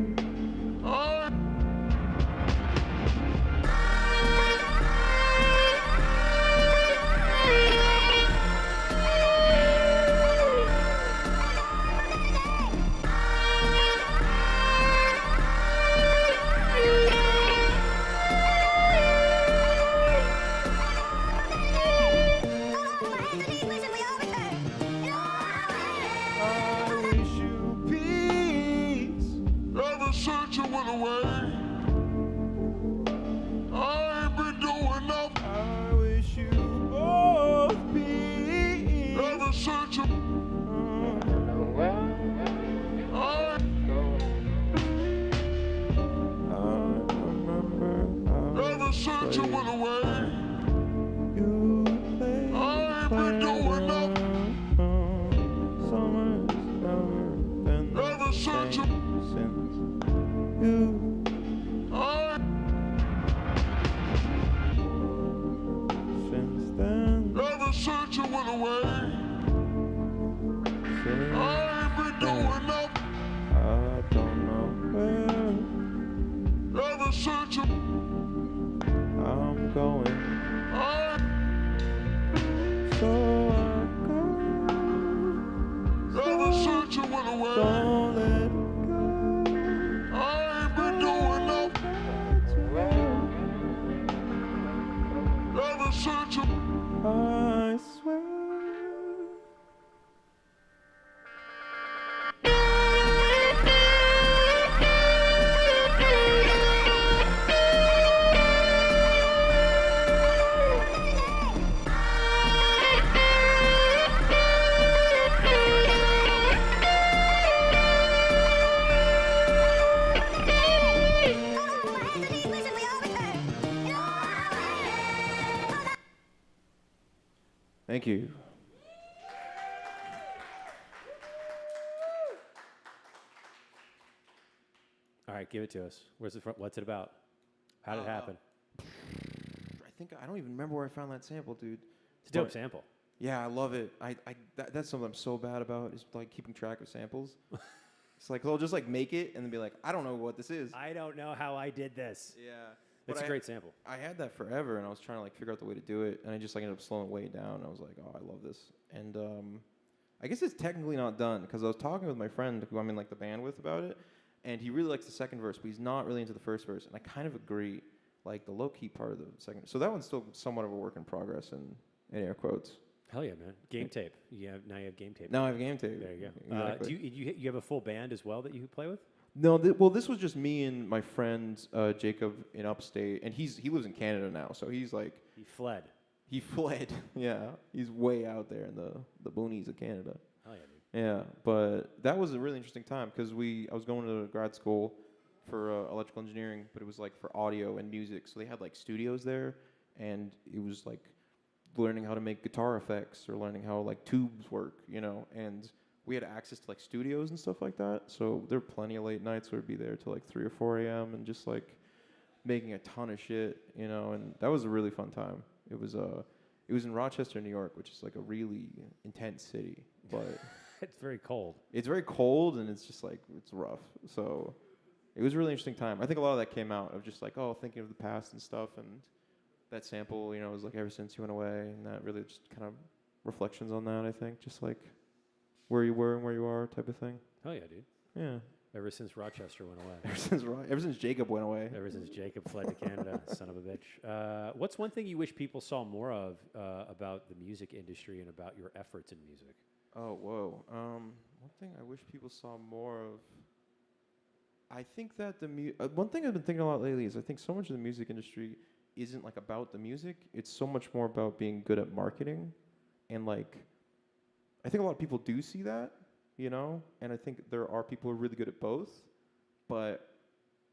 I swear. Thank you. All right, give it to us. Where's it from? What's it about? How did it happen? I don't even remember where I found that sample, dude. It's a dope sample. Yeah, I love it. That's something I'm so bad about is like keeping track of samples. It's like they'll just like make it and then be like, I don't know what this is. I don't know how I did this. Yeah. It's a great sample. I had that forever, and I was trying to like figure out the way to do it, and I just like ended up slowing it way down. And I was like, oh, I love this. And I guess it's technically not done because I was talking with my friend who I'm in like the band with about it, and he really likes the second verse, but he's not really into the first verse. And I kind of agree, like the low key part of the second. So that one's still somewhat of a work in progress in air quotes. Hell yeah, man! Game tape. Now you have game tape. Now I have game tape. There you go. Exactly. Do you have a full band as well that you play with? No, well, this was just me and my friend Jacob in upstate, and he lives in Canada now, so he's like He fled. He fled. Yeah, he's way out there in the boonies of Canada. Oh yeah, dude. Yeah, but that was a really interesting time because I was going to grad school for electrical engineering, but it was like for audio and music, so they had like studios there, and it was like learning how to make guitar effects or learning how like tubes work, and we had access to like studios and stuff like that. So there were plenty of late nights where we'd be there till like 3 or 4 a.m. and just like making a ton of shit, and that was a really fun time. It was in Rochester, New York, which is like a really intense city, but it's very cold. It's very cold and it's just like it's rough. So it was a really interesting time. I think a lot of that came out of just like thinking of the past and stuff, and that sample, you know, was like Ever Since You Went Away, and that really just kind of reflections on that, I think. Just like where you were and where you are type of thing. Hell yeah, dude. Yeah. Ever since Rochester went away. Ever since Jacob went away. Ever since Jacob fled to Canada, son of a bitch. What's one thing you wish people saw more of about the music industry and about your efforts in music? Oh, whoa. One thing I wish people saw more of. I think that one thing I've been thinking a lot lately is I think so much of the music industry isn't like about the music. It's so much more about being good at marketing, and like, I think a lot of people do see that, you know, and I think there are people who are really good at both, but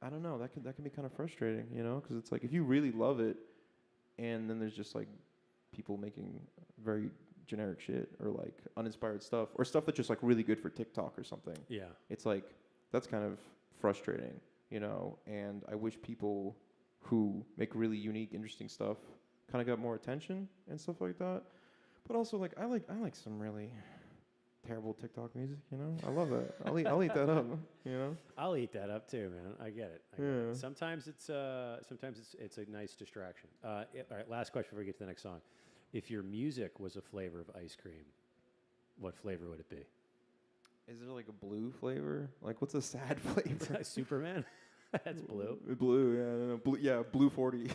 I don't know, that can be kind of frustrating, you know, because it's like if you really love it, and then there's just like people making very generic shit or like uninspired stuff or stuff that's just like really good for TikTok or something. Yeah. It's like that's kind of frustrating, you know, and I wish people who make really unique, interesting stuff kind of got more attention and stuff like that. But also like I like some really terrible TikTok music, you know? I love that. I'll eat that up, you know? I'll eat that up too, man. I get it. I get it. Sometimes it's a nice distraction. All right, last question before we get to the next song. If your music was a flavor of ice cream, what flavor would it be? Is there like a blue flavor? Like what's a sad flavor? Superman? That's blue. Blue, yeah, no, blue 40.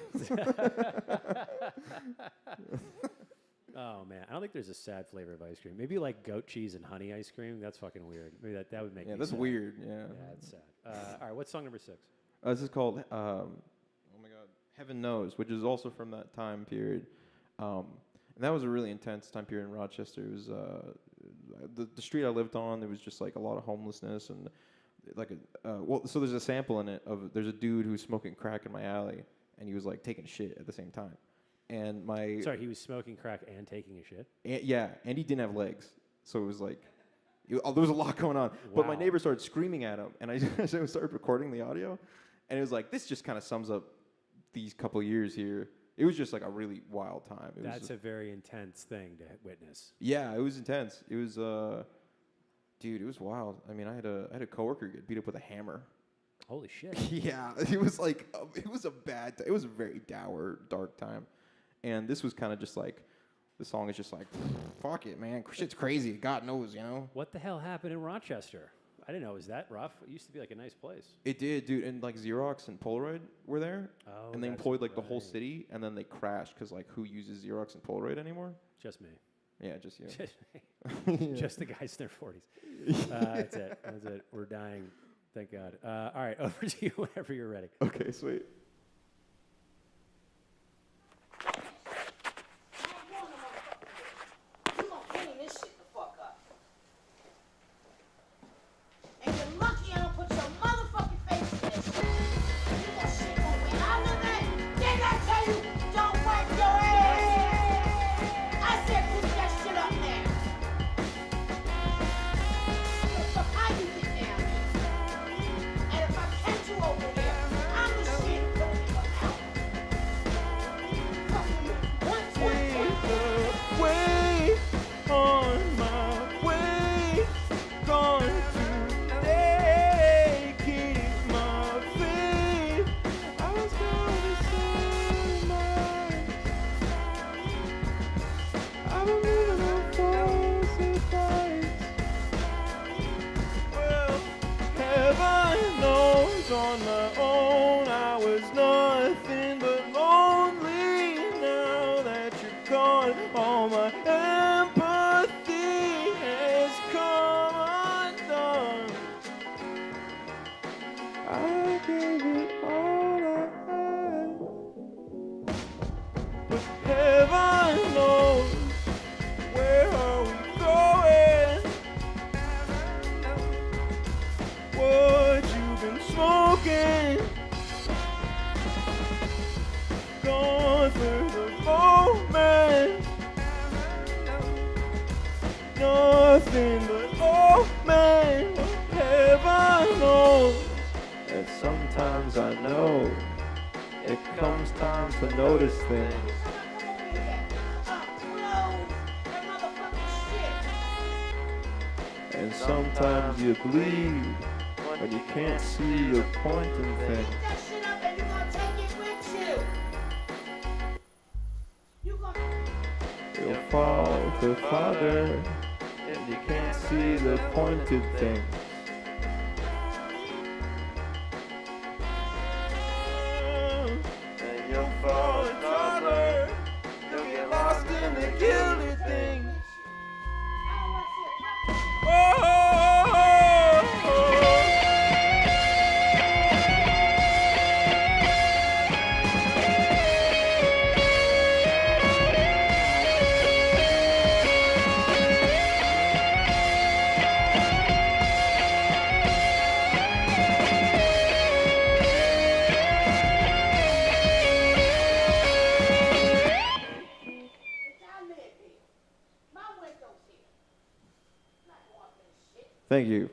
Oh man, I don't think there's a sad flavor of ice cream. Maybe like goat cheese and honey ice cream. That's fucking weird. Maybe that would make. Yeah, me that's sad. weird. Yeah. Yeah, that's sad. All right, what's song number 6? This is called oh my god, Heaven Knows, which is also from that time period. And that was a really intense time period in Rochester. It was the street I lived on. There was just like a lot of homelessness and like so there's a sample in it of there's a dude who's smoking crack in my alley and he was like taking a shit at the same time. And he was smoking crack and taking a shit. And he didn't have legs, so it was like there was a lot going on. Wow. But my neighbor started screaming at him, and I started recording the audio, and it was like this just kind of sums up these couple years here. It was just like a really wild time. That's a very intense thing to witness. Yeah, it was intense. It was, dude, it was wild. I mean, I had a coworker get beat up with a hammer. Holy shit. Yeah, it was like, it was a very dour, dark time. And this was kind of just like, the song is just like, fuck it, man. Shit's crazy. God knows, you know? What the hell happened in Rochester? I didn't know it was that rough. It used to be like a nice place. It did, dude. And like Xerox and Polaroid were there. Oh, and they employed like the whole city. And then they crashed because like who uses Xerox and Polaroid anymore? Just me. Yeah, just you. Just me. Yeah. Just the guys in their 40s. That's it. That's it. We're dying. Thank God. All right, over to you whenever you're ready. Okay, sweet. On my own, I was nothing but lonely. Now that you're gone, all my empathy has come undone. I gave it all I had, but heaven knows where are we going? What you've been smoking, gone through the moment, nothing but omen. Heaven knows that sometimes I know it comes time to notice things. And sometimes you bleed when you can't see the point in things. you'll fall to father, and you can't see the pointed thing. And you'll fall to father, you'll get lost in the gilded things. Thank you.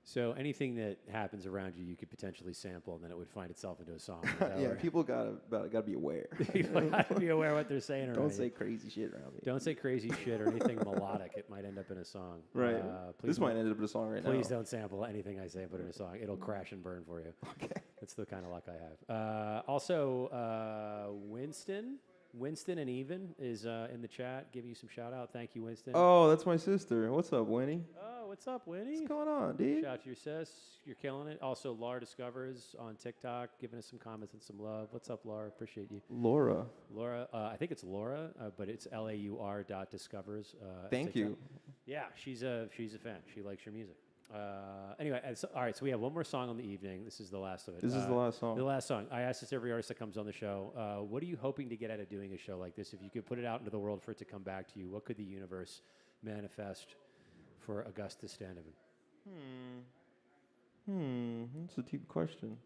So anything that happens around you could potentially sample, and then it would find itself into a song. Is that Yeah, right? people gotta be aware. People gotta be aware what they're saying around Don't you. say crazy shit around me. Don't say crazy shit or anything melodic. It might end up in a song. Right. Please This might end up in a song right now. Please don't sample anything I say and put it in a song. It'll crash and burn for you. Okay. That's the kind of luck I have. Also, Winston and Even is in the chat. Give you some shout out. Thank you, Winston. Oh, that's my sister. What's up, Winnie? Oh, what's up, Winnie? What's going on, dude? Shout out to your sis. You're killing it. Also, Laura Discovers on TikTok, giving us some comments and some love. What's up, Laura? Appreciate you. Laura. Laura, I think it's Laura, but it's LAUR.discovers. Thank you. Yeah, she's a fan. She likes your music. Anyway, all right, so we have one more song on the evening. This is the last of it. This is the last song. The last song. I ask this every artist that comes on the show. What are you hoping to get out of doing a show like this? If you could put it out into the world for it to come back to you, what could the universe manifest for Augustus Standeven? That's a deep question.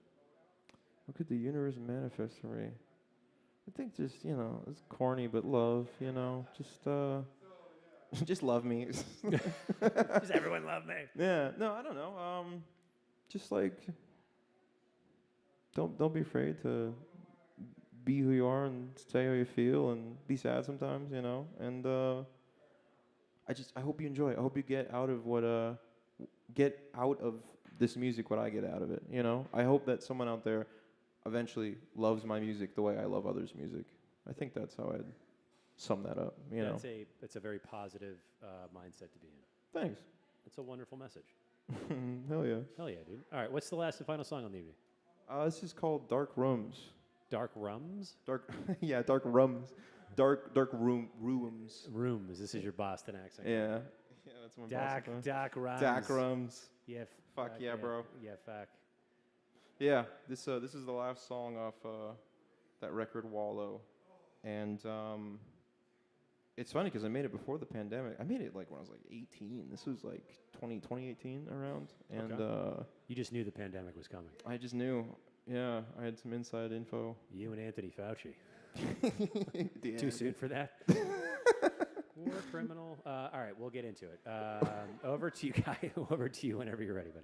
What could the universe manifest for me? I think just, it's corny, but love, just love me. Does everyone love me? Yeah, no, I don't know. Just like, don't be afraid to be who you are and say how you feel and be sad sometimes, And I hope you enjoy it. I hope you get out of this music what I get out of it. I hope that someone out there eventually loves my music the way I love others' music. I think that's how I'd sum that up. That's a very positive mindset to be in. Thanks. It's a wonderful message. Hell yeah. Hell yeah, dude. All right, what's the last and final song on the evening? This is called Dark Rooms. Dark Rums? Dark Rums. Dark rooms. Rooms. This is your Boston accent. Yeah. Yeah, that's my Boston. Dark Rums. Dark Rums. Yeah. Fuck yeah, bro. Yeah, fuck. Yeah, this is the last song off that record Wallow, and it's funny because I made it before the pandemic. I made it like when I was like 18. This was like 2018 around, and You just knew the pandemic was coming. I just knew. Yeah, I had some inside info. You and Anthony Fauci. Yeah. Too soon for that? War criminal. All right, we'll get into it. Over to you, Guy. Over to you whenever you're ready, bud.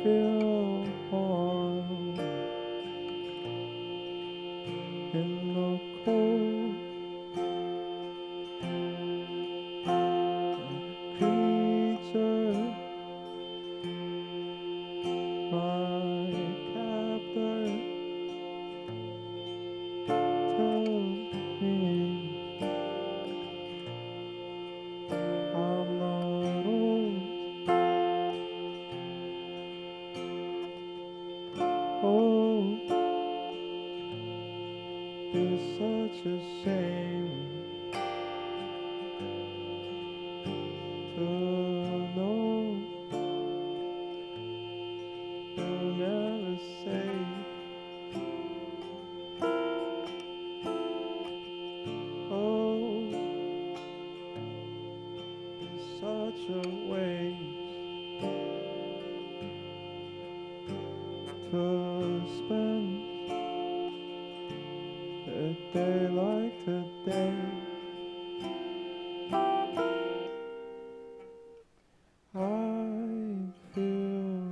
feel warm in the cold. Creature, my captor, tell me I'm not old. Oh, it's such a shame to know you'll never say. Oh, it's such a waste to spend a day like today. I feel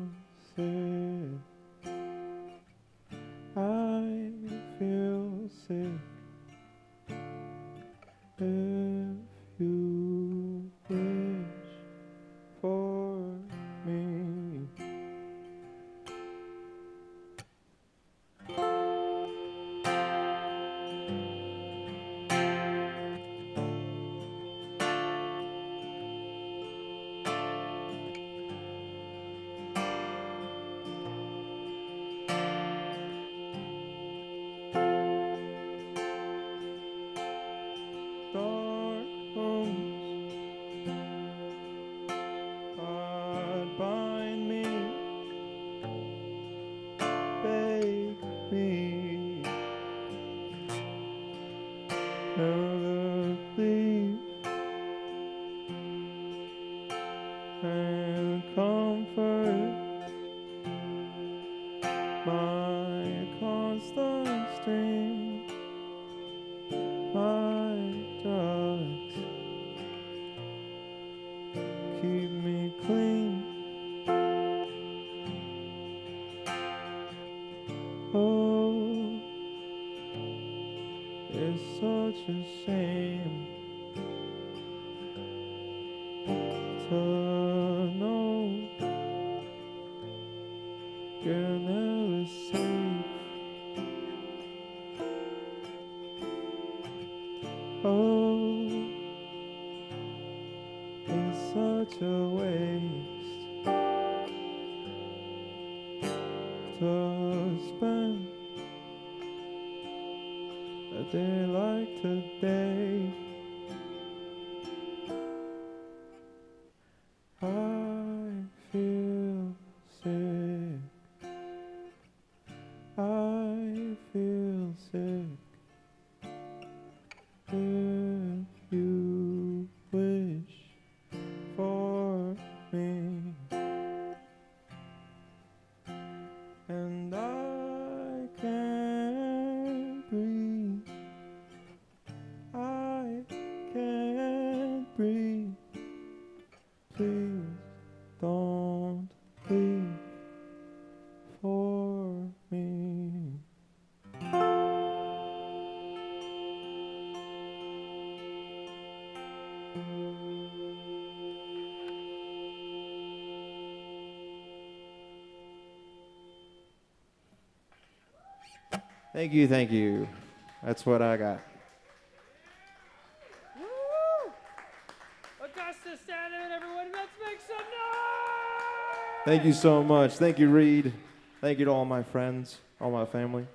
sick. I feel sick. If you wish for me, dark rooms bind me, bake me, never leave, and comfort my constant stream, my drugs keep me clean. Oh, it's such a shame to know you're never safe. Oh, it's such a waste to spend a day like today. I feel sick. I feel sick. If you wish for me, and I can't breathe, I can't breathe. Please don't leave for me. Thank you, thank you. That's what I got. Woo! Augustus Standeven, everyone, let's make some noise! Thank you so much. Thank you, Reed. Thank you to all my friends, all my family.